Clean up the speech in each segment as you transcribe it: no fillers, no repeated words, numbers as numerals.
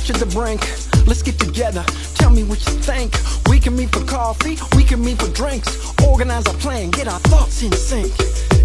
to the brink. Let's get together, tell me what you think. We can meet for coffee, we can meet for drinks. Organize our plan, get our thoughts in sync.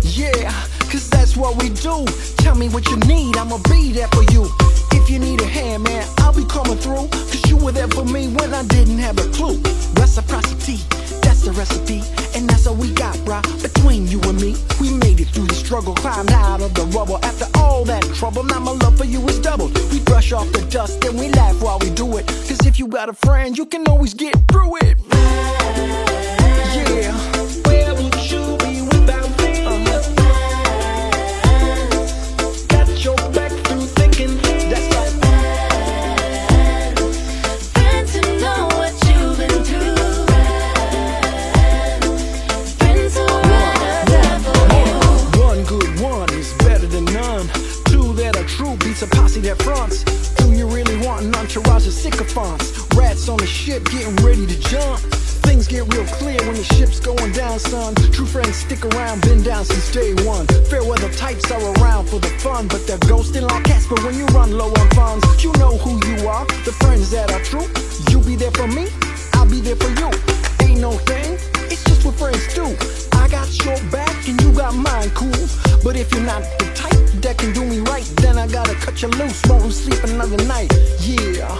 Yeah, cause that's what we do. Tell me what you need, I'ma be there for you. If you need a hand, man, I'll be coming through. Cause you were there for me when I didn't have a clue. Reciprocity, that's the recipe. And that's all we got, bruh, between you and me. We made it through the struggle, climbed out of the rubble. After all that trouble, now my love for you is doubled. We brush off the dust and we laugh while we do it. Cause if you got a friend, you can always get through it. Yeah. Where would you be without me? Got your back through thinking. That's right. Friends who know what you've been through. Friends who are there for you. One good one is better than none. Two that are true beats a posse that fronts. Do you really want an entourage of sycophants? Rats on the ship getting ready to jump. Things get real clear when the ship's going down, son. True friends stick around, been down since day one. Fair weather types are around for the fun, but they're ghosting like Casper when you run low on funds. You know who you are, the friends that are true. You be there for me, I'll be there for you. Ain't no thing, it's just what friends do. I got your back and you got mine, cool. But if you're not the type that can do me right, then I gotta cut you loose, won't sleep another night. Yeah.